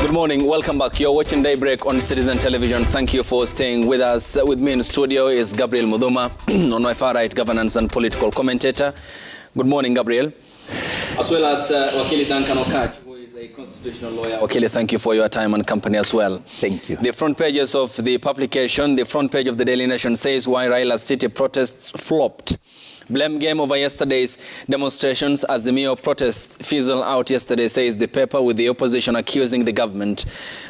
Good morning, welcome back. You're watching Daybreak on Citizen Television. Thank you for staying with us. With me in the studio is Gabriel Muduma, on my far right, governance and political commentator. Good morning, Gabriel. As well as Wakili Duncan Okach, who is a constitutional lawyer. Wakili, thank you for your time and company as well. Thank you. The front pages of the publication, the front page of the Daily Nation says why Raila's city protests flopped. Blame game over yesterday's demonstrations as the Mio protests fizzled out yesterday, says the paper, with the opposition accusing the government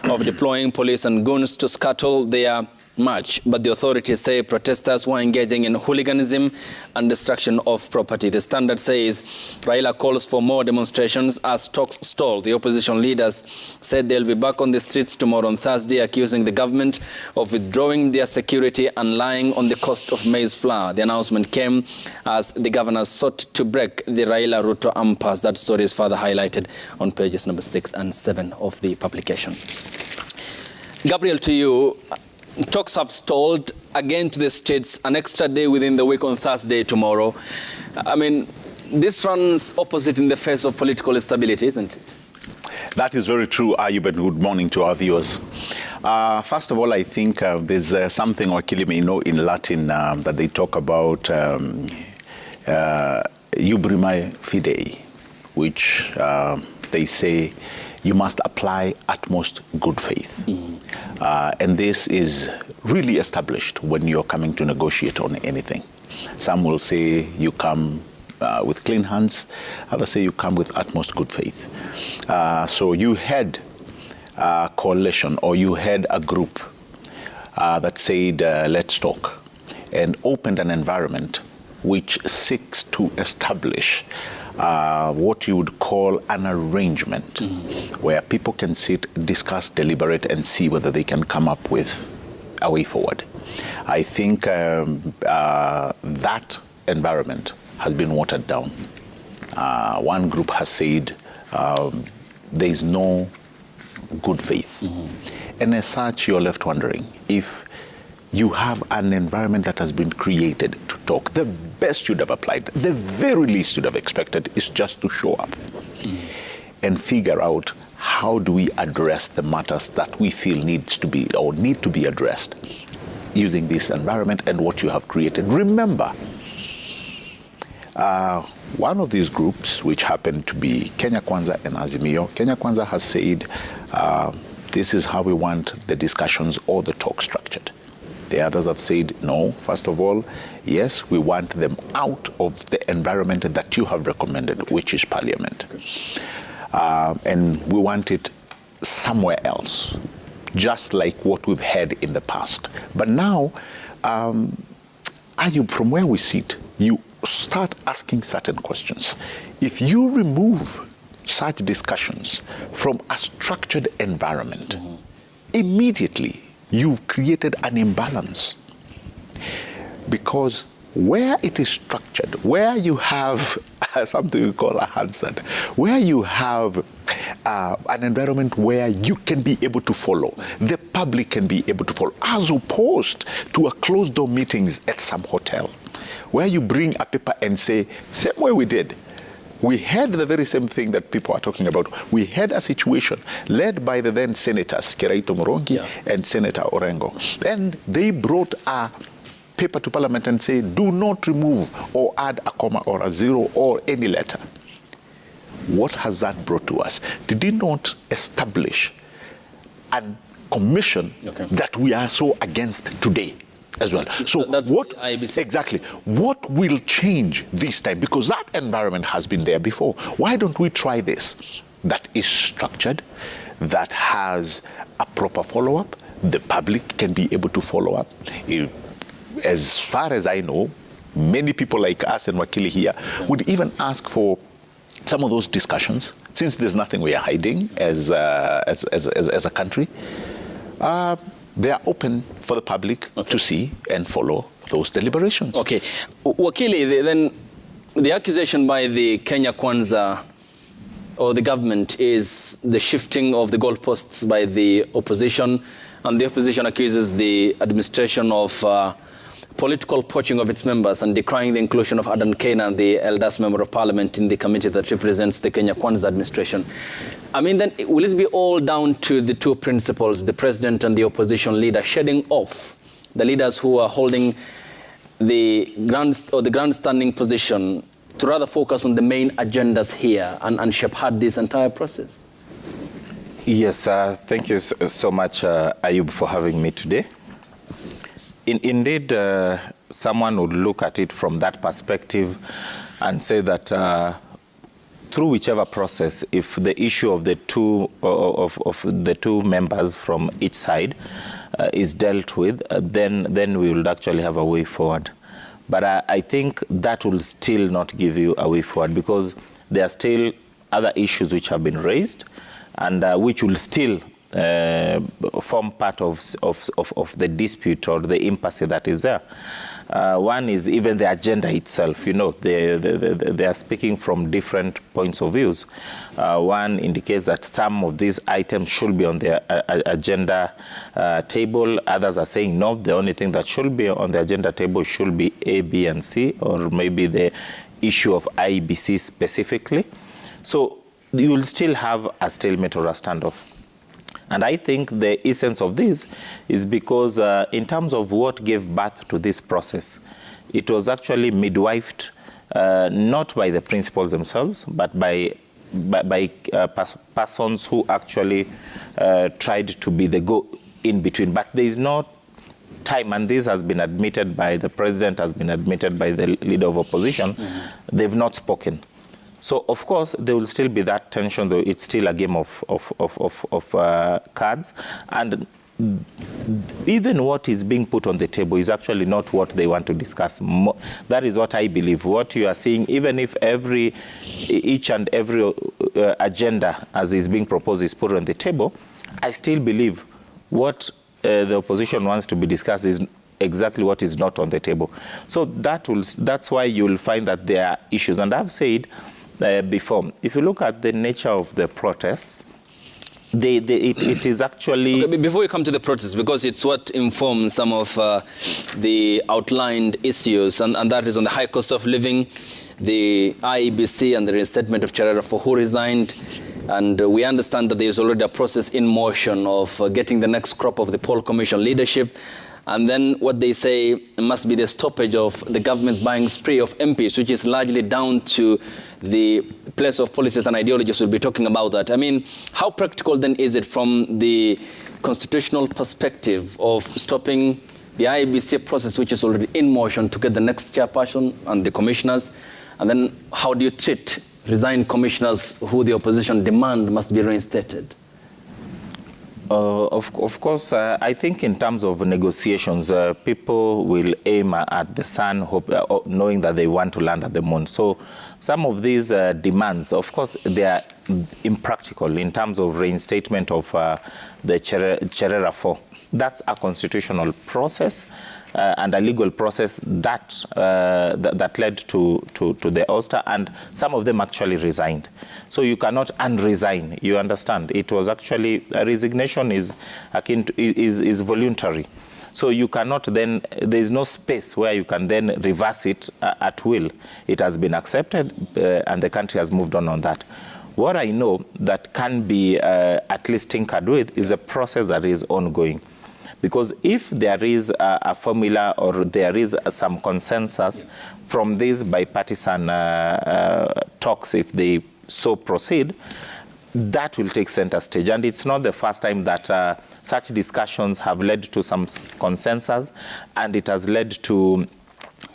of deploying police and goons to scuttle their march. But the authorities say protesters were engaging in hooliganism and destruction of property. The Standard says Raila calls for more demonstrations as talks stall. The opposition leaders said they'll be back on the streets tomorrow on Thursday, accusing the government of withdrawing their security and lying on the cost of maize flour. The announcement came as the governor sought to break the Raila-Ruto impasse. That story is further highlighted on pages number 6 and 7 of the publication. Gabriel, to you. Talks have stalled again to the streets, an extra day within the week on Thursday tomorrow. I mean, this runs opposite in the face of political instability, isn't it? That is very true, Ayub, and good morning to our viewers. First of all, I think there's something Wakili may know in Latin that they talk about jubelee fidei, which they say you must apply utmost good faith. And this is really established when you're coming to negotiate on anything. Some will say you come with clean hands, others say you come with utmost good faith. So you had a coalition, or you had a group that said, let's talk, and opened an environment which seeks to establish what you would call an arrangement where people can sit, discuss, deliberate, and see whether they can come up with a way forward. I think that environment has been watered down. One group has said there is no good faith. And as such, you're left wondering if you have an environment that has been created to talk. The best you'd have applied, the very least you'd have expected is just to show up and figure out how do we address the matters that we feel needs to be or need to be addressed using this environment and what you have created. Remember, one of these groups, which happened to be Kenya Kwanza and Azimio, Kenya Kwanza has said this is how we want the discussions or the talk structured. The others have said, no, first of all, yes, we want them out of the environment that you have recommended, which is parliament. And we want it somewhere else, just like what we've had in the past. But now, Ayub, from where we sit, you start asking certain questions. If you remove such discussions from a structured environment, immediately, you've created an imbalance, because where it is structured, where you have something we call a Hansard, where you have an environment where you can be able to follow, the public can be able to follow, as opposed to a closed-door meetings at some hotel, where you bring a paper and say, same way we did. We had the very same thing that people are talking about. We had a situation led by the then senators, Kiraito Morongi and Senator Orengo. And they brought a paper to Parliament and said, do not remove or add a comma or a zero or any letter. What has that brought to us? Did it not establish a commission that we are so against today as well? So that's what exactly what will change this time? Because that environment has been there before. Why don't we try this? That is structured, that has a proper follow-up. The public can be able to follow up. As far as I know, many people like us and Wakili here would even ask for some of those discussions, since there's nothing we are hiding as a country. They are open for the public to see and follow those deliberations. Okay. Wakili, then the accusation by the Kenya Kwanza or the government is the shifting of the goalposts by the opposition, and the opposition accuses the administration of political poaching of its members and decrying the inclusion of Adan Keynan, the eldest member of parliament, in the committee that represents the Kenya Kwanza administration. I mean, then will it be all down to the two principals, the president and the opposition leader, shedding off the leaders who are holding the grandstanding position to rather focus on the main agendas here and shepherd this entire process? Yes, thank you so much, Ayub, for having me today. Indeed, someone would look at it from that perspective and say that through whichever process, if the issue of the two members from each side is dealt with, then we will actually have a way forward. But I think that will still not give you a way forward, because there are still other issues which have been raised and which will still form part of the dispute or the impasse that is there. One is even the agenda itself. You know, they are speaking from different points of views. One indicates that some of these items should be on the agenda table. Others are saying no, the only thing that should be on the agenda table should be A, B, and C, or maybe the issue of IBC specifically. So you will still have a stalemate or a standoff. And I think the essence of this is because in terms of what gave birth to this process, it was actually midwifed not by the principals themselves, but by persons who actually tried to be the go-in-between. But there is no time, and this has been admitted by the president, has been admitted by the leader of opposition. Mm-hmm. They've not spoken. So, of course, there will still be that tension, though it's still a game of cards. And even what is being put on the table is actually not what they want to discuss. That is what I believe. What you are seeing, even if each and every agenda as is being proposed is put on the table, I still believe what the opposition wants to be discussed is exactly what is not on the table. So that's why you'll find that there are issues. And I've said before, if you look at the nature of the protests, it is actually... Okay, before we come to the protests, because it's what informs some of the outlined issues, and that is on the high cost of living, the IEBC and the reinstatement of Cherera for who resigned. And we understand that there is already a process in motion of getting the next crop of the poll commission leadership. And then what they say must be the stoppage of the government's buying spree of MPs, which is largely down to the place of policies and ideologies. We'll be talking about that. I mean, how practical then is it from the constitutional perspective of stopping the IEBC process, which is already in motion, to get the next chairperson and the commissioners? And then how do you treat resigned commissioners who the opposition demand must be reinstated? Of course, I think in terms of negotiations, people will aim at the sun, knowing that they want to land at the moon. So some of these demands, of course, they are impractical in terms of reinstatement of the Cherera 4. That's a constitutional process and a legal process that led to the ouster, and some of them actually resigned. So you cannot unresign. You understand? It was actually a resignation is akin to, is voluntary. So you cannot then, there is no space where you can then reverse it at will. It has been accepted and the country has moved on that. What I know that can be at least tinkered with is a process that is ongoing. Because if there is a formula or there is some consensus from these bipartisan talks, if they so proceed, that will take center stage. And it's not the first time that such discussions have led to some consensus, and it has led to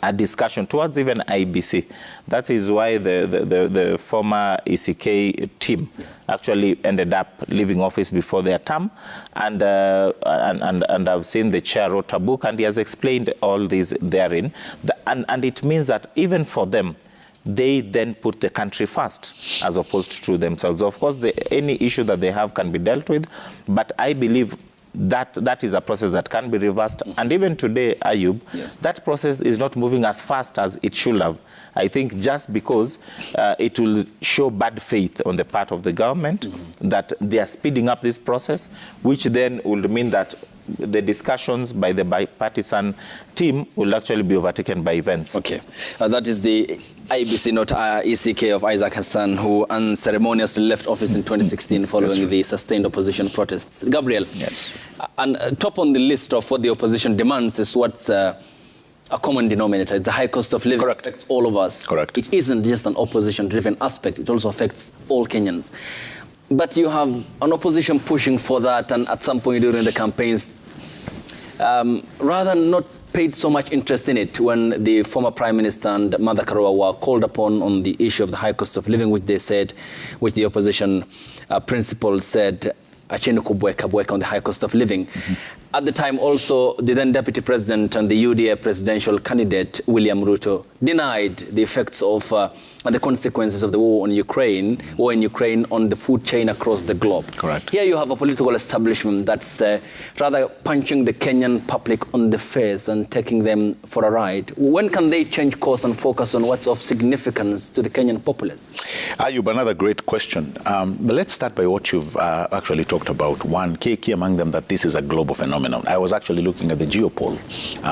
a discussion towards even IBC. That is why the former ECK team actually ended up leaving office before their term, and I've seen the chair wrote a book, and he has explained all these therein, and it means that even for them, they then put the country first as opposed to themselves. Of course, any issue that they have can be dealt with, but I believe that is a process that can be reversed. And even today, Ayub, yes, that process is not moving as fast as it should have. I think just because it will show bad faith on the part of the government that they are speeding up this process, which then will mean that the discussions by the bipartisan team will actually be overtaken by events. Okay. That is the IBC, not ECK, of Isaac Hassan, who unceremoniously left office in 2016 following the sustained opposition protests. Gabriel, yes. And top on the list of what the opposition demands is what's a common denominator. It's the high cost of living. Correct. Affects all of us. Correct. It isn't just an opposition-driven aspect. It also affects all Kenyans. But you have an opposition pushing for that, and at some point during the campaigns, rather not paid so much interest in it when the former Prime Minister and Martha Karua were called upon on the issue of the high cost of living, which the opposition principal said, acheni kubweka on the high cost of living. At the time also, the then Deputy President and the UDA presidential candidate, William Ruto, denied the effects of and the consequences of the war in Ukraine on the food chain across the globe. Correct. Here you have a political establishment that's rather punching the Kenyan public on the face and taking them for a ride. When can they change course and focus on what's of significance to the Kenyan populace? Ayub, another great question. But let's start by what you've actually talked about. One, key among them, that this is a global phenomenon. I was actually looking at the geopoll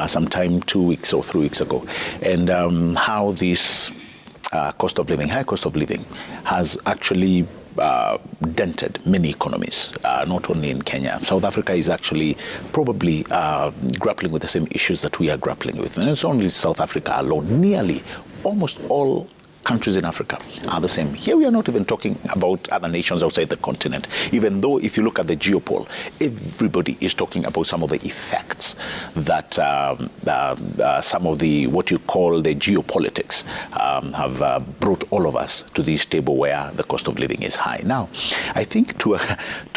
sometime 2 weeks or 3 weeks ago, and how this high cost of living has actually dented many economies, not only in Kenya. South Africa is actually probably grappling with the same issues that we are grappling with. And it's only South Africa alone. Nearly almost all countries in Africa are the same. Here we are not even talking about other nations outside the continent, even though if you look at the geopoll, everybody is talking about some of the effects that some of the, what you call the geopolitics, have brought all of us to this table where the cost of living is high. Now, I think to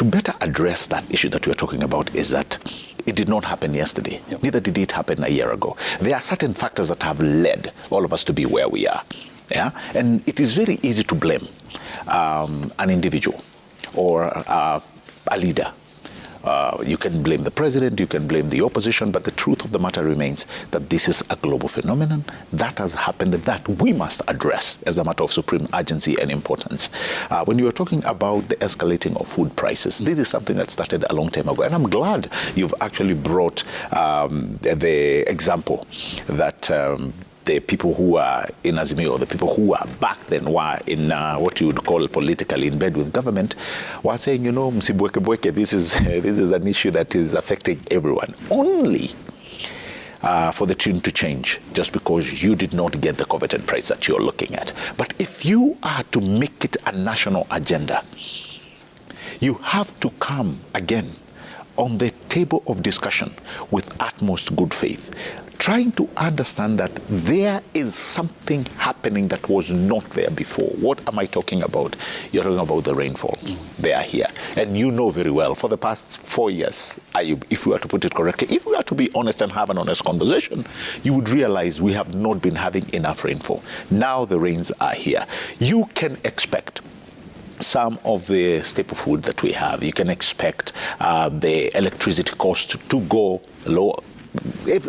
better address that issue that we're talking about is that it did not happen yesterday. Yep. Neither did it happen a year ago. There are certain factors that have led all of us to be where we are. Yeah, and it is very easy to blame an individual or a leader. You can blame the president, you can blame the opposition, but the truth of the matter remains that this is a global phenomenon that has happened, that we must address as a matter of supreme urgency and importance. When you are talking about the escalating of food prices, this is something that started a long time ago, and I'm glad you've actually brought the example that the people who are in Azimio, the people who are back then were in what you would call politically in bed with government, were saying, you know, msibwekebweke, this is an issue that is affecting everyone. Only for the tune to change just because you did not get the coveted price that you're looking at. But if you are to make it a national agenda, you have to come again on the table of discussion with utmost good faith, trying to understand that there is something happening that was not there before. What am I talking about? You're talking about the rainfall. They are here. And you know very well, for the past 4 years, if we were to put it correctly, if we were to be honest and have an honest conversation, you would realize we have not been having enough rainfall. Now the rains are here. You can expect some of the staple food that we have. You can expect the electricity cost to go lower.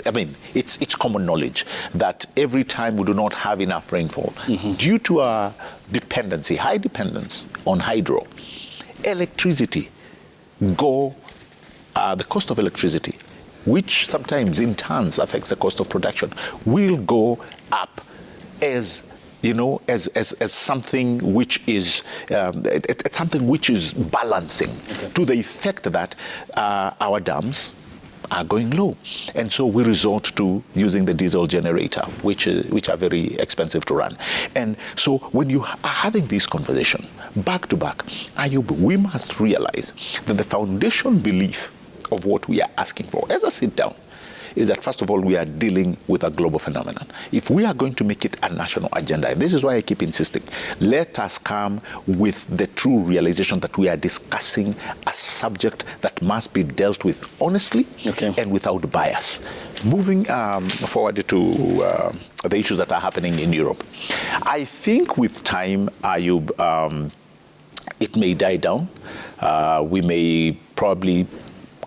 I mean, it's common knowledge that every time we do not have enough rainfall, due to our dependency, high dependence on hydro, electricity the cost of electricity, which sometimes in turns affects the cost of production, will go up as you know, as something which is it's something which is balancing to the effect that our dams are going low, and so we resort to using the diesel generator, which are very expensive to run. And so when you are having this conversation back to back, Ayub, we must realize that the foundation belief of what we are asking for as a sit down is that, first of all, we are dealing with a global phenomenon. If we are going to make it a national agenda, and this is why I keep insisting, let us come with the true realization that we are discussing a subject that must be dealt with honestly and without bias. Moving forward to the issues that are happening in Europe, I think with time, Ayub, it may die down. We may probably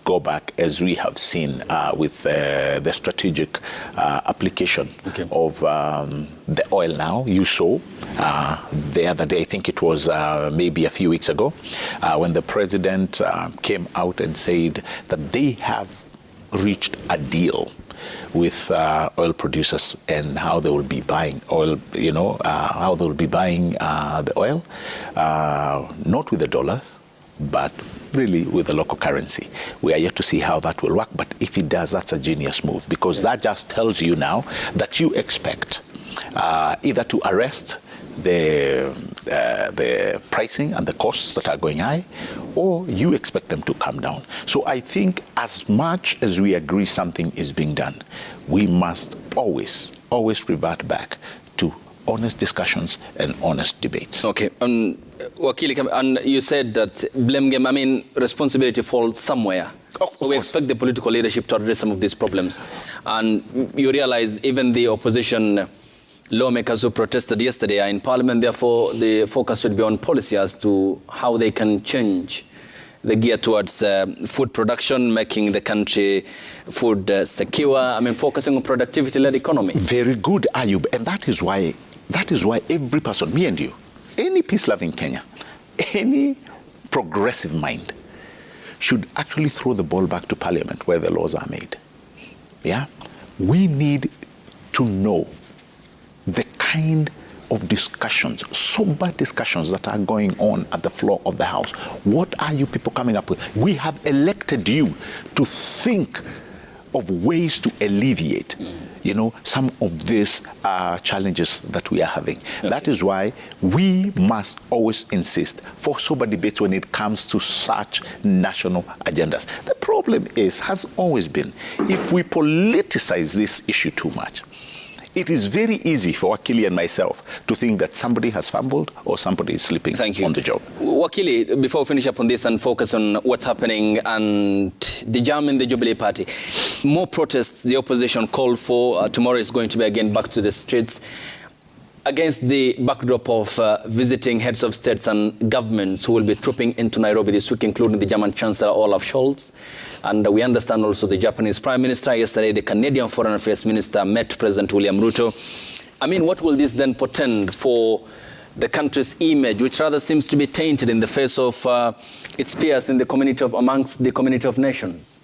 go back, as we have seen with the strategic application of the oil now. You saw the other day, I think it was maybe a few weeks ago, when the president came out and said that they have reached a deal with oil producers and how they will be buying oil, how they will be buying the oil, not with the dollar, but really with the local currency. We are yet to see how that will work, but if it does, that's a genius move, because that just tells you now that you expect either to arrest the pricing and the costs that are going high, or you expect them to come down. So I think as much as we agree something is being done, we must always revert back to honest discussions and honest debates. Okay, Wakili, and you said that blame game, I mean, responsibility falls somewhere. So we expect the political leadership to address some of these problems. And you realize even the opposition lawmakers who protested yesterday are in parliament, therefore the focus should be on policy as to how they can change the gear towards food production, making the country food secure, I mean, focusing on productivity-led economy. Very good, Ayub, and that is why every person, me and you, any peace-loving Kenya, any progressive mind should actually throw the ball back to parliament where the laws are made. Yeah? We need to know the kind of discussions, sober discussions that are going on at the floor of the House. What are you people coming up with? We have elected you to think of ways to alleviate, some of these challenges that we are having. Okay. That is why we must always insist for sober debates when it comes to such national agendas. The problem has always been, if we politicize this issue too much, it is very easy for Wakili and myself to think that somebody has fumbled or somebody is sleeping on the job. Wakili, before we finish up on this and focus on what's happening and the jam in the Jubilee Party, more protests the opposition called for. Tomorrow is going to be again back to the streets against the backdrop of visiting heads of states and governments who will be trooping into Nairobi this week, including the German Chancellor Olaf Scholz. And we understand also the Japanese Prime Minister. Yesterday, the Canadian Foreign Affairs Minister met President William Ruto. I mean, what will this then portend for the country's image, which rather seems to be tainted in the face of its peers in the community amongst the community of nations?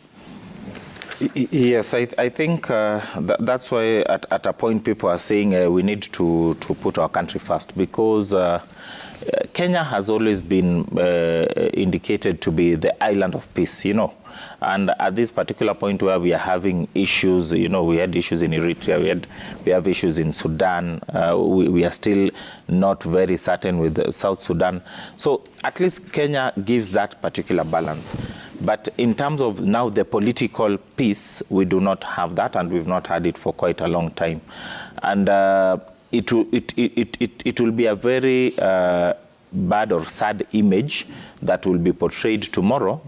Yes, I think that's why at a point people are saying we need to put our country first, because Kenya has always been indicated to be the island of peace, And at this particular point where we are having issues, we had issues in Eritrea, we have issues in Sudan. We are still not very certain with South Sudan. So at least Kenya gives that particular balance. But in terms of now the political peace, we do not have that, and we've not had it for quite a long time. And it will be a very bad or sad image that will be portrayed tomorrow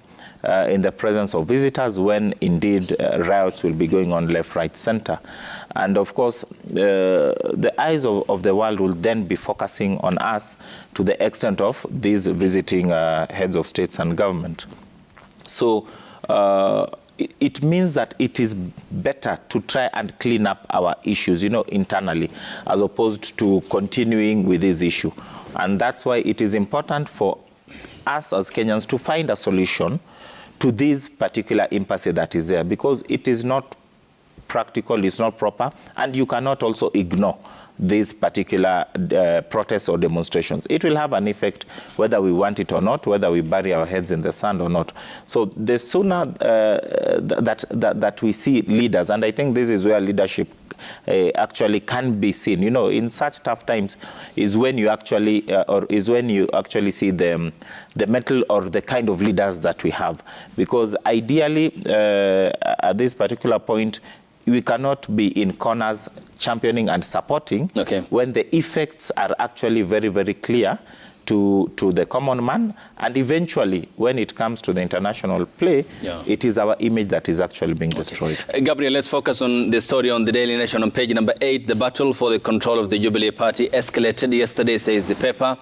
in the presence of visitors, when indeed riots will be going on left, right, center. And of course, the eyes of the world will then be focusing on us to the extent of these visiting heads of states and government. So it means that it is better to try and clean up our issues, internally, as opposed to continuing with this issue. And that's why it is important for us as Kenyans to find a solution to this particular impasse that is there, because it is not practical, it's not proper, and you cannot also ignore these particular protests or demonstrations. It will have an effect whether we want it or not, whether we bury our heads in the sand or not. So the sooner that we see leaders, and I think this is where leadership actually can be seen, in such tough times, is when you actually see the mettle or the kind of leaders that we have. Because ideally, at this particular point, we cannot be in corners championing and supporting when the effects are actually very, very clear to the common man. And eventually, when it comes to the international play, it is our image that is actually being destroyed. Gabriel, let's focus on the story on the Daily Nation on page number 8. The battle for the control of the Jubilee Party escalated yesterday, says the paper,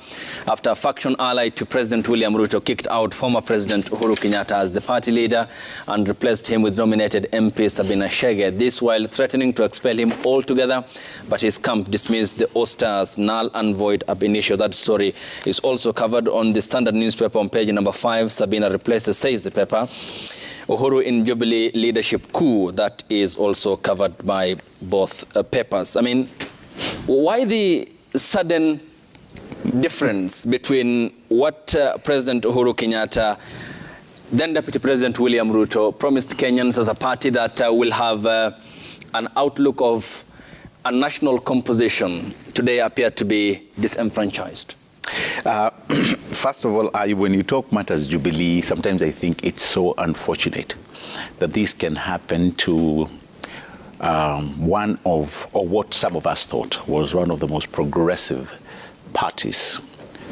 after a faction allied to President William Ruto kicked out former President Uhuru Kenyatta as the party leader and replaced him with nominated MP Sabina Chege. This while threatening to expel him altogether, but his camp dismissed the All-Stars null and void ab initio. That story is also covered on the Standard newspaper on page number 5. Sabina replaces, says the paper, Uhuru in Jubilee leadership coup that is also covered by both papers. I mean, why the sudden difference between what President Uhuru Kenyatta, then Deputy President William Ruto, promised Kenyans as a party that will have an outlook of a national composition, today appear to be disenfranchised? First of all, when you talk matters Jubilee, sometimes I think it's so unfortunate that this can happen to one of, or what some of us thought was one of the most progressive parties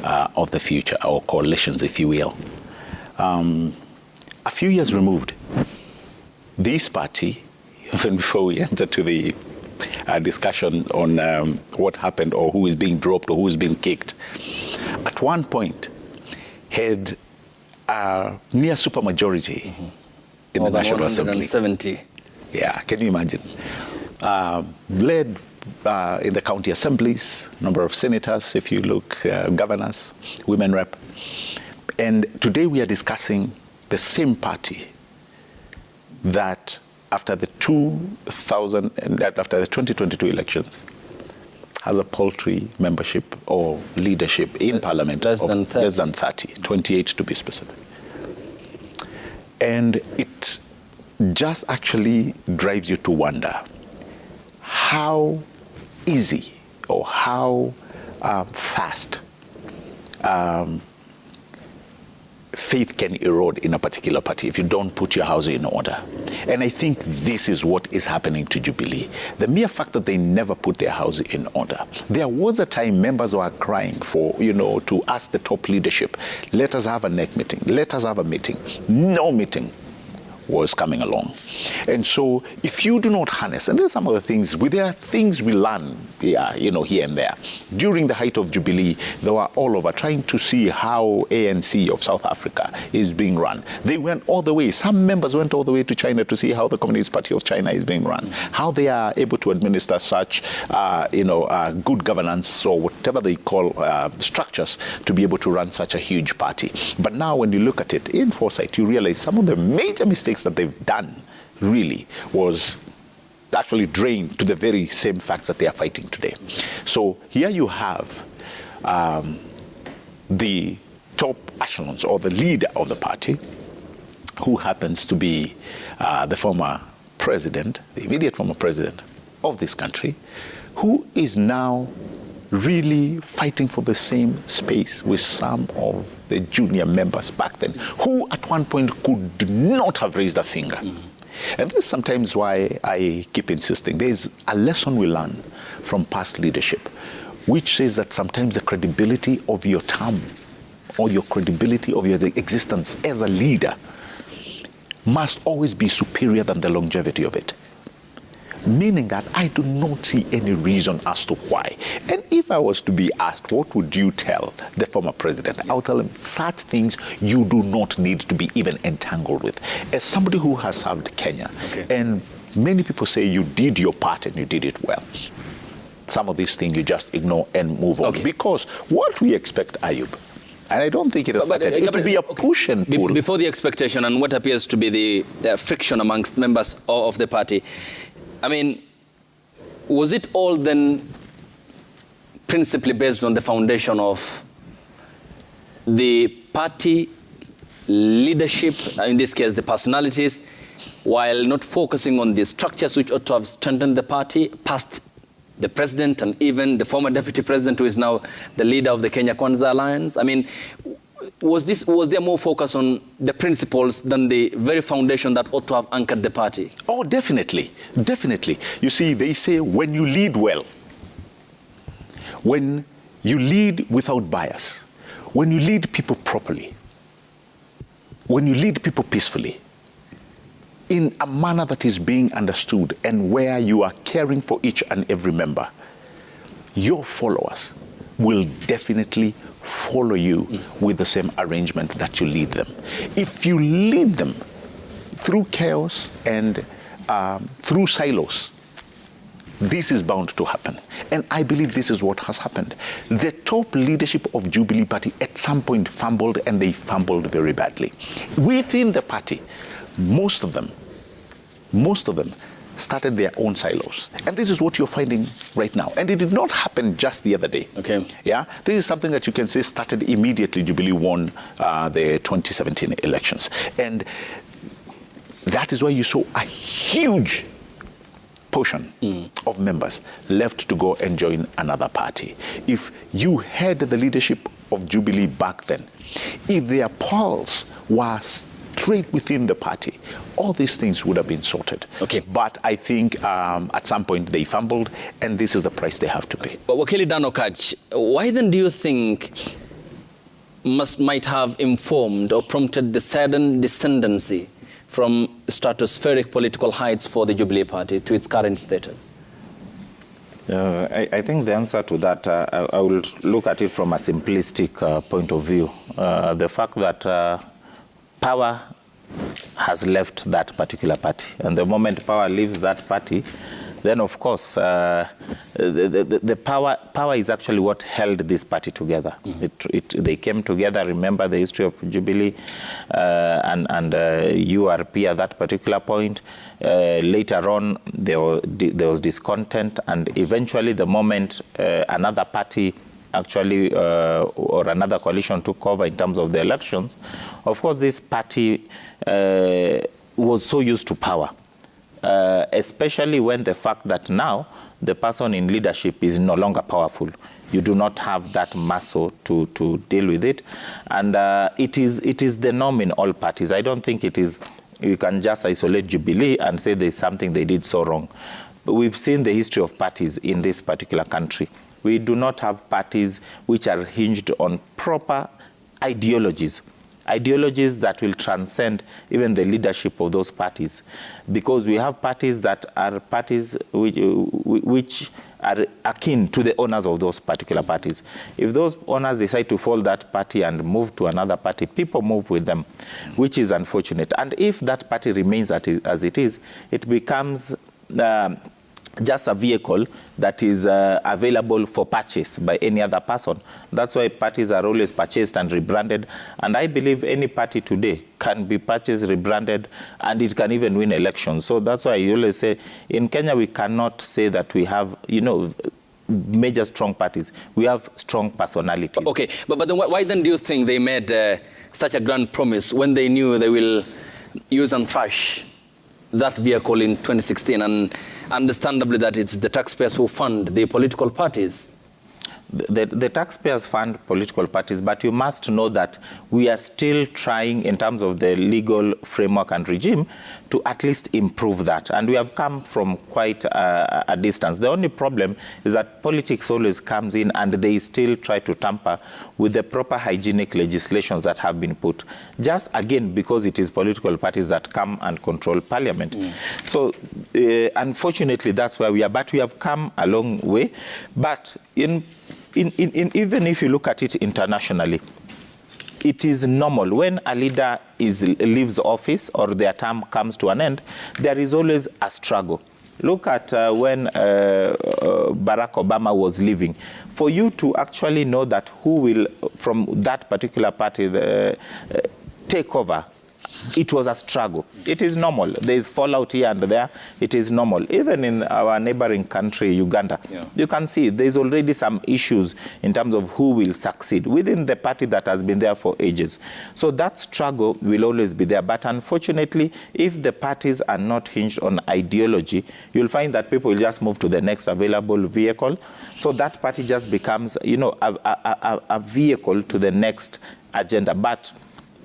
of the future, or coalitions, if you will. A few years removed, this party, even before we enter to the discussion on what happened or who is being dropped or who is being kicked, at one point had a near supermajority in the National Assembly. 170. Yeah, can you imagine? Led in the county assemblies, number of senators, if you look, governors, women rep. And today we are discussing the same party that after the 2022 elections has a paltry membership or leadership in parliament less than 30, 28 to be specific. And it just actually drives you to wonder how easy or how fast faith can erode in a particular party if you don't put your house in order. And I think this is what is happening to Jubilee. The mere fact that they never put their house in order. There was a time members were crying for, to ask the top leadership, let us have a NEC meeting, let us have a meeting. No meeting was coming along. And so if you do not harness, and there's some other things, there are things we learn here and there. During the height of Jubilee, they were all over trying to see how ANC of South Africa is being run. They went all the way, some members went all the way to China to see how the Communist Party of China is being run, how they are able to administer such, good governance or whatever they call structures to be able to run such a huge party. But now when you look at it in foresight, you realize some of the major mistakes that they've done really was actually drained to the very same facts that they are fighting today. So here you have the top echelons or the leader of the party, who happens to be the former president, the immediate former president of this country, who is now really fighting for the same space with some of the junior members back then, who at one point could not have raised a finger. And this is sometimes why I keep insisting. There's a lesson we learn from past leadership, which says that sometimes the credibility of your term or your credibility of your existence as a leader must always be superior than the longevity of it. Meaning that I do not see any reason as to why. And if I was to be asked, what would you tell the former president? I would tell him such things you do not need to be even entangled with. As somebody who has served Kenya, and many people say you did your part and you did it well. Some of these things you just ignore and move on. Because what we expect, Ayub, and I don't think it has started. It will be a push and pull. Before the expectation and what appears to be the friction amongst members of the party, I mean, was it all then principally based on the foundation of the party leadership, in this case the personalities, while not focusing on the structures which ought to have strengthened the party past the president and even the former deputy president who is now the leader of the Kenya Kwanza Alliance? I mean, was there more focus on the principles than the very foundation that ought to have anchored the party? Oh, definitely. Definitely. You see, they say when you lead well, when you lead without bias, when you lead people properly, when you lead people peacefully, in a manner that is being understood and where you are caring for each and every member, your followers will definitely follow you with the same arrangement that you lead them. If you lead them through chaos and through silos, this is bound to happen. And I believe this is what has happened. The top leadership of Jubilee Party at some point fumbled, and they fumbled very badly. Within the party, most of them started their own silos. And this is what you're finding right now. And it did not happen just the other day. Okay. Yeah, this is something that you can say started immediately Jubilee won the 2017 elections. And that is why you saw a huge portion of members left to go and join another party. If you had the leadership of Jubilee back then, if their pulse was straight within the party, all these things would have been sorted. Okay. But I think at some point they fumbled, and this is the price they have to pay. But Wakili Dan Okatch, why then do you think might have informed or prompted the sudden descendancy from stratospheric political heights for the Jubilee Party to its current status? I think the answer to that, I will look at it from a simplistic point of view. The fact that power has left that particular party. And the moment power leaves that party, then of course, the power is actually what held this party together. They came together, remember the history of Jubilee and URP at that particular point. Later on, there was discontent, and eventually the moment another party actually, or another coalition took over in terms of the elections, of course, this party was so used to power, especially when the fact that now the person in leadership is no longer powerful. You do not have that muscle to deal with it. And it is the norm in all parties. I don't think it is, you can just isolate Jubilee and say there's something they did so wrong. But we've seen the history of parties in this particular country. We do not have parties which are hinged on proper ideologies that will transcend even the leadership of those parties. Because we have parties that are parties which are akin to the owners of those particular parties. If those owners decide to fold that party and move to another party, people move with them, which is unfortunate. And if that party remains as it is, it becomes just a vehicle that is available for purchase by any other person. That's why parties are always purchased and rebranded. And I believe any party today can be purchased, rebranded, and it can even win elections. So that's why I always say, in Kenya, we cannot say that we have, major strong parties. We have strong personalities. Okay, but then why then do you think they made such a grand promise when they knew they will use and trash that vehicle in 2016, and understandably that it's the taxpayers who fund the political parties? The taxpayers fund political parties, but you must know that we are still trying, in terms of the legal framework and regime, to at least improve that. And we have come from quite a distance. The only problem is that politics always comes in and they still try to tamper with the proper hygienic legislations that have been put. Just again, because it is political parties that come and control parliament. So unfortunately, that's where we are. But we have come a long way. But even if you look at it internationally, it is normal when a leader leaves office or their term comes to an end, there is always a struggle. Look at when Barack Obama was leaving. For you to actually know that who will, from that particular party, take over, it was a struggle. It is normal. There is fallout here and there. It is normal. Even in our neighboring country, Uganda, you can see there's already some issues in terms of who will succeed within the party that has been there for ages. So that struggle will always be there. But unfortunately, if the parties are not hinged on ideology, you'll find that people will just move to the next available vehicle. So that party just becomes, a vehicle to the next agenda. But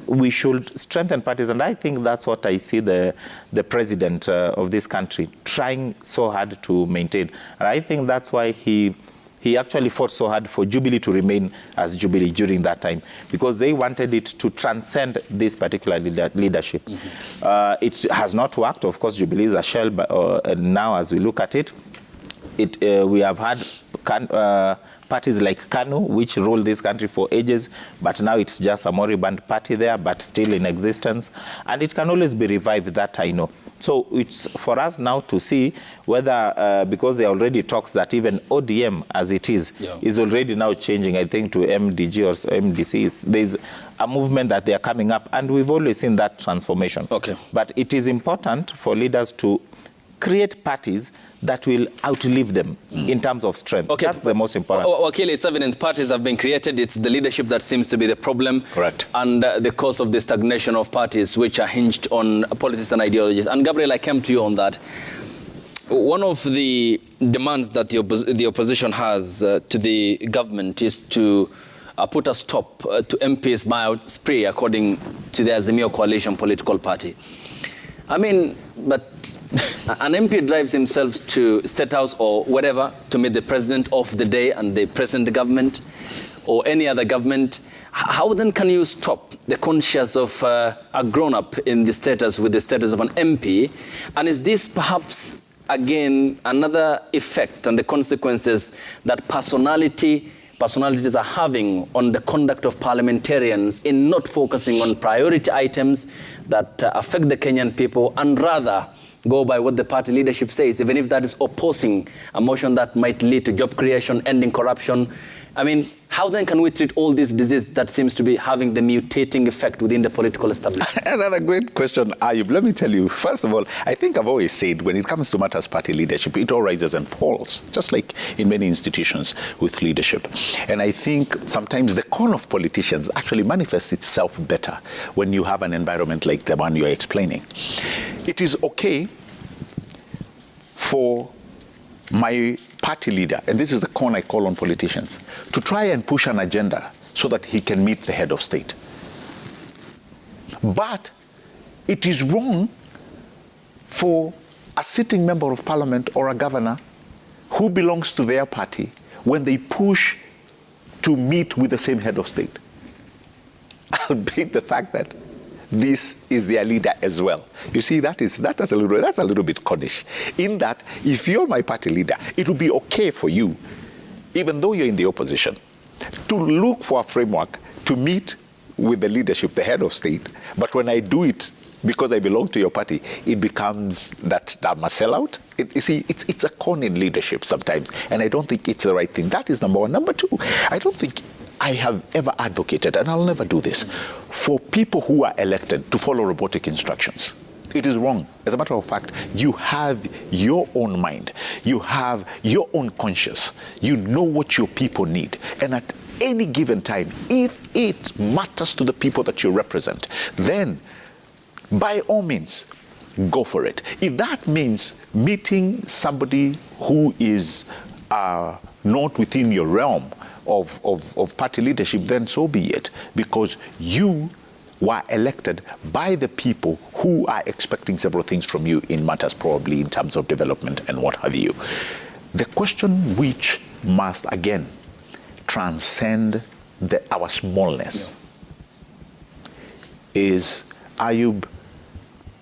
we should strengthen parties, and I think that's what I see the president of this country trying so hard to maintain. And I think that's why he actually fought so hard for Jubilee to remain as Jubilee during that time, because they wanted it to transcend this particular leadership. It has not worked. Of course, Jubilee is a shell, but now as we look at it, we have had parties like KANU, which ruled this country for ages, but now it's just a moribund party there, but still in existence. And it can always be revived, that I know. So it's for us now to see whether, because there are already talks that even ODM, as it is already now changing, I think, to MDG or MDC. There's a movement that they are coming up, and we've always seen that transformation. Okay. But it is important for leaders to create parties that will outlive them in terms of strength. Okay. That's the most important. Wakili, it's evident parties have been created. It's the leadership that seems to be the problem. Correct. And the cause of the stagnation of parties, which are hinged on politics and ideologies. And Gabriel, I came to you on that. One of the demands that the opposition has to the government is to put a stop to MPs buyout spree, according to the Azimio coalition political party. I mean, but an MP drives himself to State House or whatever to meet the president of the day and the present government or any other government. How then can you stop the conscience of a grown-up in the status with the status of an MP? And is this perhaps, again, another effect and the consequences that personalities are having on the conduct of parliamentarians in not focusing on priority items that affect the Kenyan people and rather go by what the party leadership says, even if that is opposing a motion that might lead to job creation, ending corruption? I mean, how then can we treat all this disease that seems to be having the mutating effect within the political establishment? Another great question, Ayub. Let me tell you, first of all, I think I've always said when it comes to matters party leadership, it all rises and falls, just like in many institutions with leadership. And I think sometimes the con of politicians actually manifests itself better when you have an environment like the one you're explaining. It is okay for my party leader, and this is the con I call on politicians, to try and push an agenda so that he can meet the head of state. But it is wrong for a sitting member of parliament or a governor who belongs to their party when they push to meet with the same head of state. Albeit the fact that this is their leader as well. You see, that's a little bit connish. In that, if you're my party leader, it would be okay for you, even though you're in the opposition, to look for a framework to meet with the leadership, the head of state. But when I do it because I belong to your party, it becomes that I'm a sellout. You see, it's a con in leadership sometimes, and I don't think it's the right thing. That is number one. Number two, I don't think I have ever advocated, and I'll never do this, for people who are elected to follow robotic instructions. It is wrong. As a matter of fact, you have your own mind. You have your own conscience. You know what your people need. And at any given time, if it matters to the people that you represent, then by all means, go for it. If that means meeting somebody who is not within your realm of party leadership, then so be it, because you were elected by the people who are expecting several things from you in matters probably in terms of development and what have you. The question which must again transcend our smallness is, Ayub,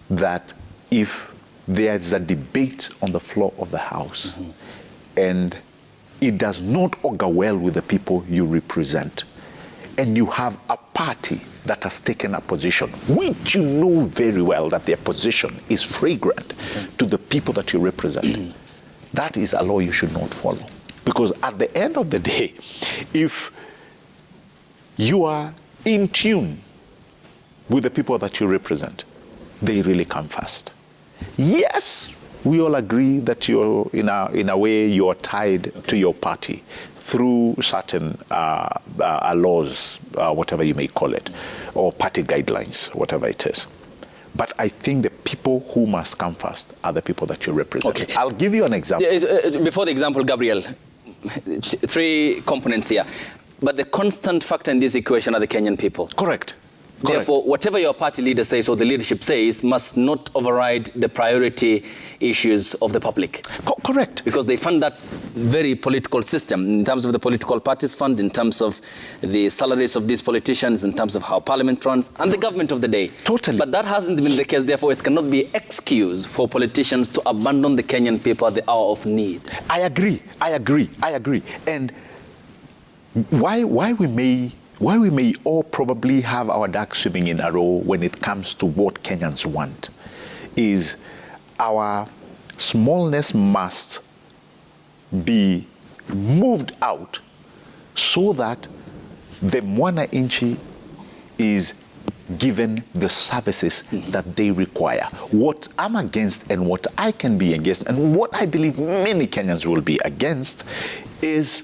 that if there's a debate on the floor of the House and it does not augur well with the people you represent, and you have a party that has taken a position, which you know very well that their position is fragrant to the people that you represent, that is a law you should not follow. Because at the end of the day, if you are in tune with the people that you represent, they really come first. Yes, we all agree that you're, in a way, you're tied to your party through certain laws, whatever you may call it, or party guidelines, whatever it is. But I think the people who must come first are the people that you represent. Okay. I'll give you an example. Before the example, Gabriel, three components here. But the constant factor in this equation are the Kenyan people. Correct. Therefore, whatever your party leader says or the leadership says must not override the priority issues of the public. Correct. Because they fund that very political system in terms of the political parties fund, in terms of the salaries of these politicians, in terms of how parliament runs, and the government of the day. Totally. But that hasn't been the case. Therefore, it cannot be excuse for politicians to abandon the Kenyan people at the hour of need. I agree. And why we may all probably have our ducks swimming in a row when it comes to what Kenyans want is our smallness must be moved out so that the mwananchi is given the services that they require. What I'm against and what I can be against and what I believe many Kenyans will be against is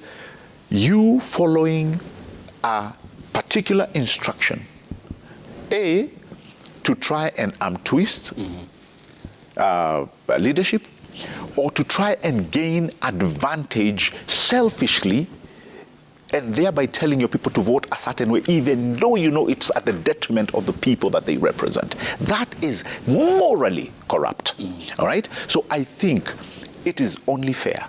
you following a particular instruction, A, to try and twist leadership, or to try and gain advantage selfishly and thereby telling your people to vote a certain way, even though you know it's at the detriment of the people that they represent. That is morally corrupt, all right? So I think it is only fair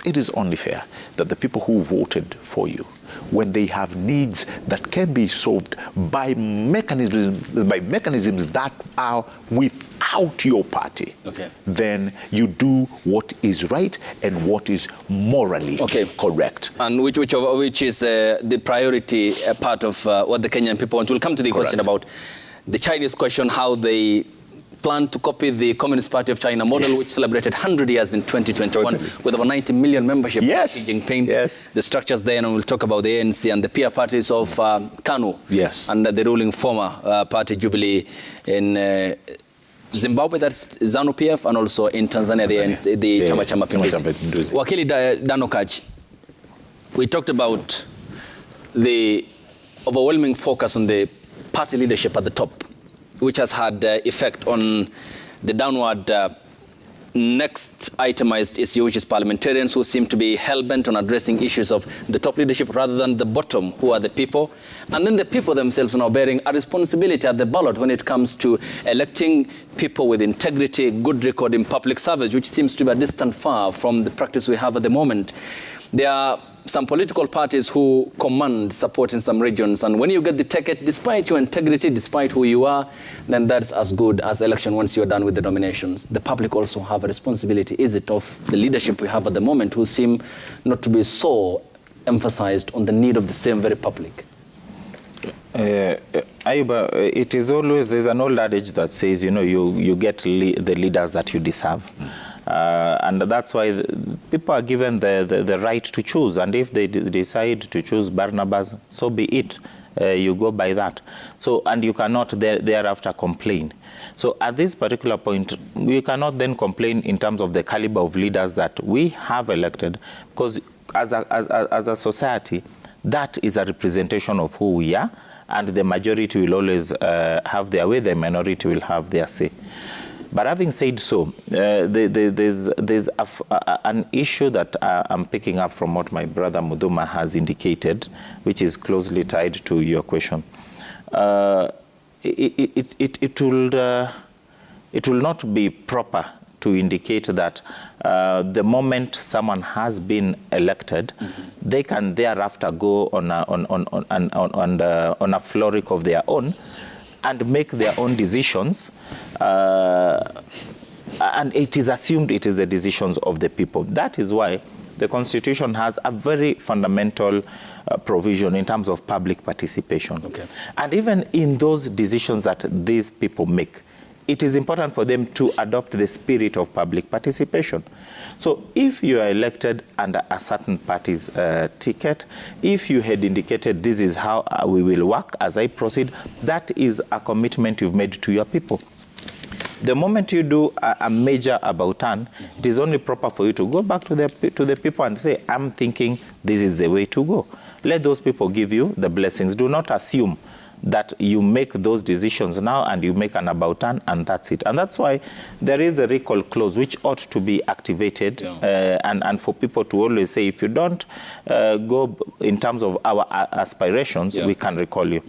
that the people who voted for you, when they have needs that can be solved by mechanisms that are without your party, then you do what is right and what is morally correct. And which is the priority part of what the Kenyan people want. We'll come to the question about the Chinese question, how they plan to copy the Communist Party of China model, which celebrated 100 years in 2021 with over 90 million membership. Xi Jinping, the structures there, and we'll talk about the ANC and the peer parties of KANU and the ruling former party Jubilee in Zimbabwe, that's ZANU-PF, and also in Tanzania, the ANC, the Chama cha Mapinduzi. Wakili Danokaj, we talked about the overwhelming focus on the party leadership at the top, which has had effect on the downward next itemized issue, which is parliamentarians who seem to be hell-bent on addressing issues of the top leadership rather than the bottom, who are the people. And then the people themselves are now bearing a responsibility at the ballot when it comes to electing people with integrity, good record in public service, which seems to be a distant far from the practice we have at the moment. There are some political parties who command support in some regions, and when you get the ticket, despite your integrity, despite who you are, then that's as good as election once you're done with the nominations. The public also have a responsibility, is it, of the leadership we have at the moment, who seem not to be so emphasized on the need of the same very public. Ayuba, it is always, there's an old adage that says, you know, you get the leaders that you deserve. And that's why people are given the right to choose. And if they decide to choose Barnabas, so be it. You go by that. So, and you cannot thereafter complain. So at this particular point, we cannot then complain in terms of the caliber of leaders that we have elected, because as a society, that is a representation of who we are, and the majority will always have their way, the minority will have their say. But having said so, there's an issue that I'm picking up from what my brother Muduma has indicated, which is closely tied to your question. It will not be proper to indicate that the moment someone has been elected, they can thereafter go on a floric of their own and make their own decisions, and it is assumed it is the decisions of the people. That is why the Constitution has a very fundamental provision in terms of public participation. And even in those decisions that these people make, it is important for them to adopt the spirit of public participation. So if you are elected under a certain party's ticket, if you had indicated this is how we will work as I proceed, that is a commitment you've made to your people. The moment you do a major about turn, it is only proper for you to go back to the people and say, I'm thinking this is the way to go. Let those people give you the blessings. Do not assume that you make those decisions now and you make an about turn and that's it. And that's why there is a recall clause which ought to be activated, and for people to always say, if you don't go in terms of our aspirations, we can recall you.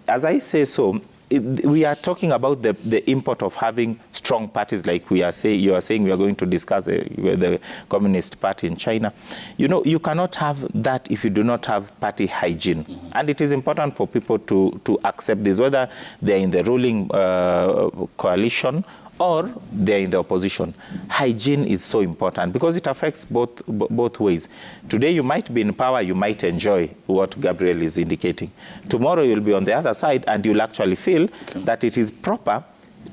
As I say so, we are talking about the import of having strong parties, like you are saying we are going to discuss the Communist Party in China. You know, you cannot have that if you do not have party hygiene. And it is important for people to accept this, whether they're in the ruling coalition or they're in the opposition. Hygiene is so important because it affects both ways. Today you might be in power, you might enjoy what Gabriel is indicating. Tomorrow you'll be on the other side and you'll actually feel that it is proper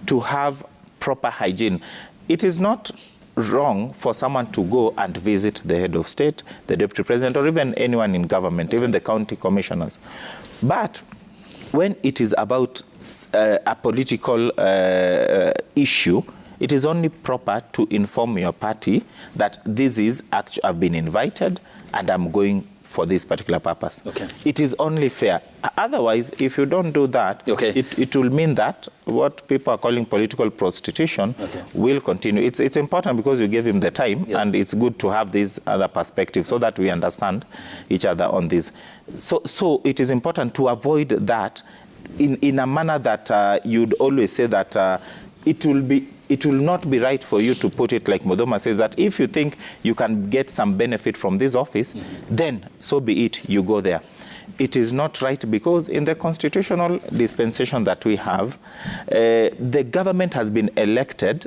to have proper hygiene. It is not wrong for someone to go and visit the head of state, the deputy president, or even anyone in government, even the county commissioners. But when it is about a political issue, it is only proper to inform your party that this is actually, I've been invited and I'm going for this particular purpose. Okay. It is only fair. Otherwise, if you don't do that, it will mean that what people are calling political prostitution will continue. It's important because you gave him the time, and it's good to have this other perspective so that we understand each other on this. So it is important to avoid that in a manner that you'd always say that it will not be right for you to put it like Modoma says, that if you think you can get some benefit from this office, then so be it, you go there. It is not right because in the constitutional dispensation that we have, the government has been elected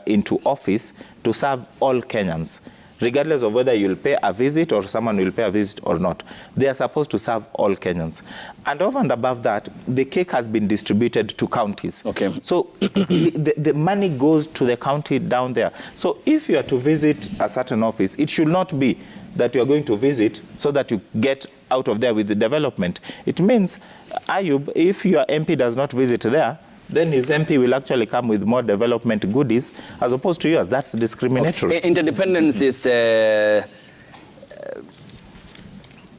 into office to serve all Kenyans, regardless of whether you'll pay a visit or someone will pay a visit or not. They are supposed to serve all Kenyans. And over and above that, the cake has been distributed to counties. Okay. So the money goes to the county down there. So if you are to visit a certain office, it should not be that you are going to visit so that you get out of there with the development. It means, Ayub, if your MP does not visit there, then his MP will actually come with more development goodies as opposed to yours. That's discriminatory. Okay. Interdependence is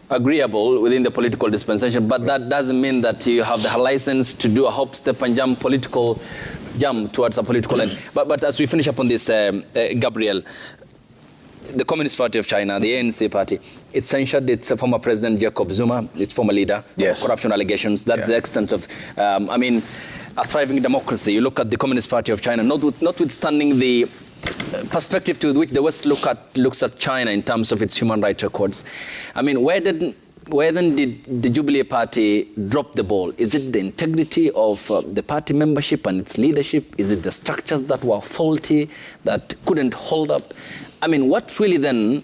agreeable within the political dispensation, but that doesn't mean that you have the license to do a hop, step and jump political jump towards a political end. But as we finish up on this, Gabriel, the Communist Party of China, the ANC party, it censured its former president, Jacob Zuma, its former leader, corruption allegations. That's the extent of, a thriving democracy. You look at the Communist Party of China, notwithstanding the perspective to which the West looks at China in terms of its human rights records. I mean, where then did the Jubilee Party drop the ball? Is it the integrity of the party membership and its leadership? Is it the structures that were faulty, that couldn't hold up? I mean, what really then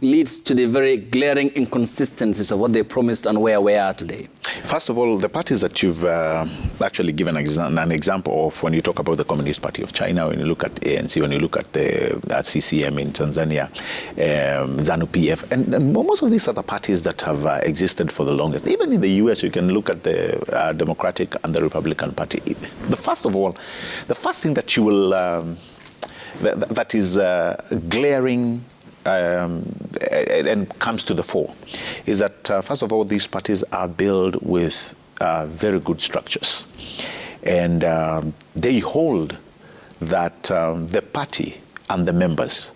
leads to the very glaring inconsistencies of what they promised and where we are today? First of all, the parties that you've actually given an example of when you talk about the Communist Party of China, when you look at ANC, when you look at the CCM in Tanzania, ZANU-PF, and most of these are the parties that have existed for the longest. Even in the US, you can look at the Democratic and the Republican Party. The first thing that you will, that is glaring and comes to the fore is that, first of all, these parties are built with very good structures. And they hold that the party and the members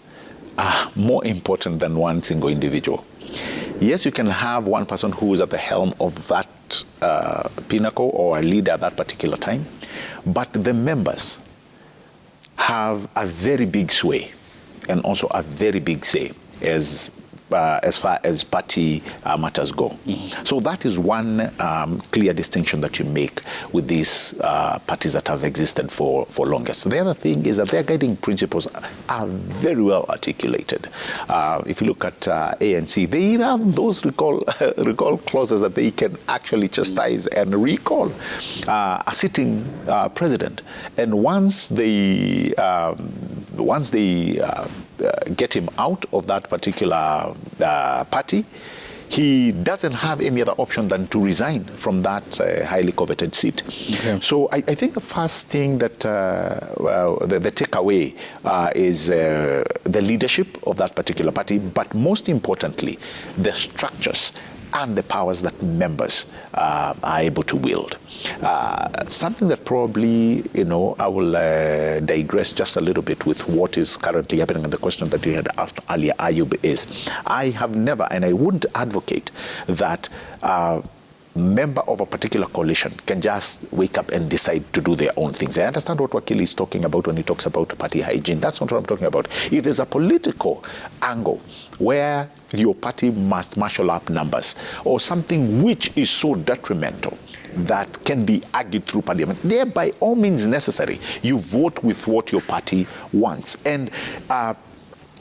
are more important than one single individual. Yes, you can have one person who is at the helm of that pinnacle or a leader at that particular time, but the members have a very big sway and also a very big say as far as party matters go. So that is one clear distinction that you make with these parties that have existed for longest. The other thing is that their guiding principles are very well articulated. If you look at ANC, they even have those recall clauses that they can actually chastise and recall a sitting president. And once they get him out of that particular party, he doesn't have any other option than to resign from that highly coveted seat. Okay. So I think the first thing that the takeaway is the leadership of that particular party, but most importantly, the structures and the powers that members are able to wield. Something that probably, I will digress just a little bit with what is currently happening, and the question that you had asked earlier, Ayub, is I have never, and I wouldn't advocate that member of a particular coalition can just wake up and decide to do their own things. I understand what Wakili is talking about when he talks about party hygiene. That's not what I'm talking about. If there's a political angle where your party must marshal up numbers or something which is so detrimental that can be argued through parliament, they're by all means necessary. You vote with what your party wants. And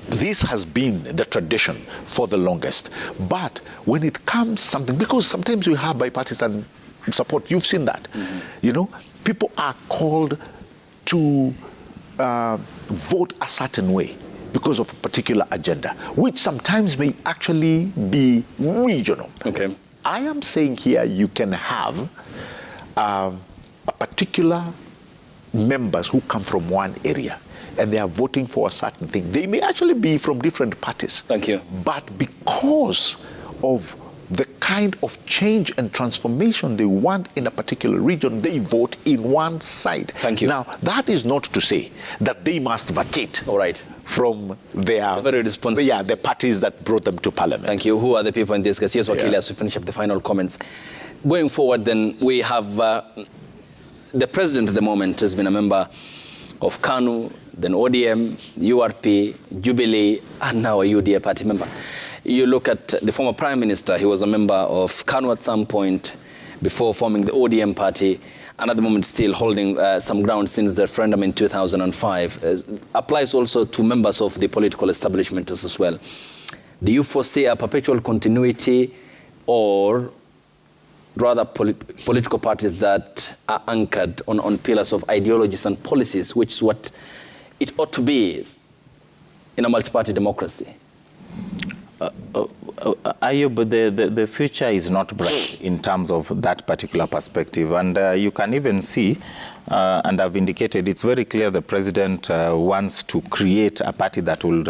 this has been the tradition for the longest. But when it comes something, because sometimes we have bipartisan support, you've seen that. You know, people are called to vote a certain way because of a particular agenda, which sometimes may actually be regional. Okay. I am saying here you can have a particular members who come from one area and they are voting for a certain thing. They may actually be from different parties. Thank you. But because of the kind of change and transformation they want in a particular region, they vote in one side. Thank you. Now, that is not to say that they must vacate from their the parties that brought them to parliament. Thank you. Who are the people in this case? Yes, Wakili, as we finish up the final comments. Going forward, then, we have the president at the moment has been a member of KANU, then ODM, URP, Jubilee, and now a UDA party member. You look at the former prime minister, he was a member of KANU at some point before forming the ODM party, and at the moment still holding some ground since the referendum in 2005. Applies also to members of the political establishment as well. Do you foresee a perpetual continuity, or rather political parties that are anchored on pillars of ideologies and policies, which is what it ought to be in a multi-party democracy? Ayub, the future is not bright in terms of that particular perspective. And you can even see, and I've indicated, it's very clear the president wants to create a party that would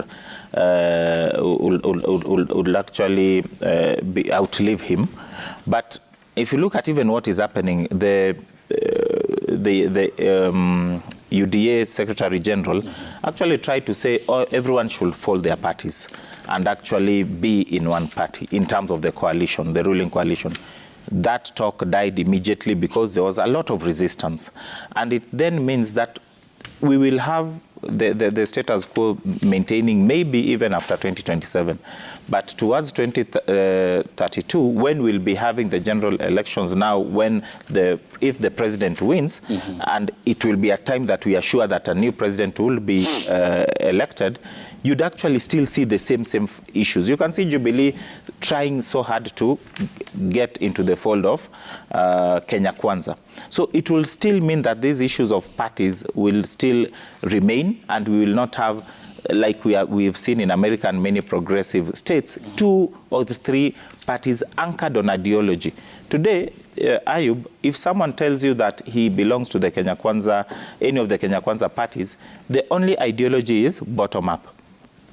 actually outlive him. But if you look at even what is happening, the UDA Secretary General actually tried to say everyone should fold their parties and actually be in one party in terms of the coalition, the ruling coalition. That talk died immediately because there was a lot of resistance. And it then means that we will have the status quo maintaining maybe even after 2027. But towards 2032, when we'll be having the general elections now, if the president wins, and it will be a time that we are sure that a new president will be elected, you'd actually still see the same issues. You can see Jubilee trying so hard to get into the fold of Kenya Kwanza. So it will still mean that these issues of parties will still remain, and we will not have, like we've seen in America and many progressive states, 2 or 3 parties anchored on ideology. Today, Ayub, if someone tells you that he belongs to the Kenya Kwanza, any of the Kenya Kwanza parties, the only ideology is bottom-up.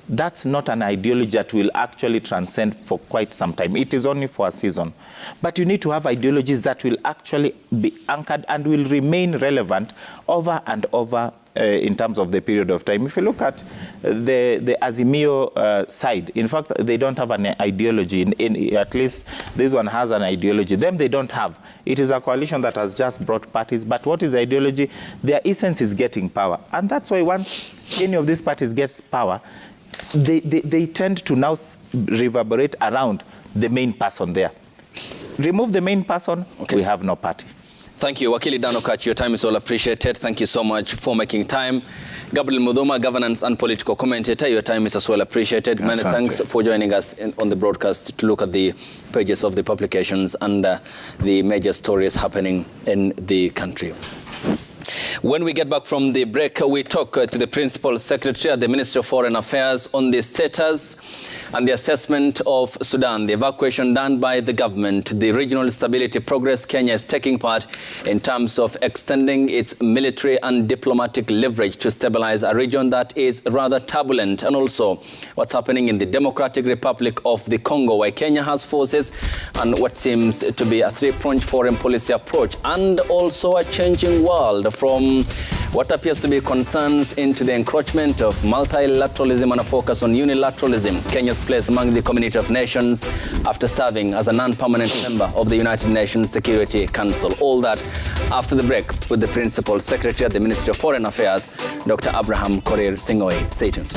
That's not an ideology that will actually transcend for quite some time. It is only for a season. But you need to have ideologies that will actually be anchored and will remain relevant over and over in terms of the period of time. If you look at the Azimio side, in fact, they don't have an ideology. At least this one has an ideology. Them, they don't have. It is a coalition that has just brought parties. But what is ideology? Their essence is getting power. And that's why once any of these parties gets power, they tend to now reverberate around the main person there. Remove the main person, we have no party. Thank you. Wakili Dan Okatch, your time is all appreciated. Thank you so much for making time. Gabriel Mudhuma, governance and political commentator, your time is as well appreciated. Many thanks for joining us on the broadcast to look at the pages of the publications and the major stories happening in the country. When we get back from the break, we talk to the Principal Secretary at the Ministry of Foreign Affairs on the status and the assessment of Sudan, the evacuation done by the government, the regional stability progress Kenya is taking part in terms of extending its military and diplomatic leverage to stabilize a region that is rather turbulent, and also what's happening in the Democratic Republic of the Congo, where Kenya has forces, and what seems to be a 3-pronged foreign policy approach, and also a changing world from what appears to be concerns into the encroachment of multilateralism and a focus on unilateralism. Kenya's place among the community of nations after serving as a non-permanent member of the United Nations Security Council. All that after the break with the Principal Secretary at the Ministry of Foreign Affairs, Dr. Abraham Korir Sing'oei. Stay tuned.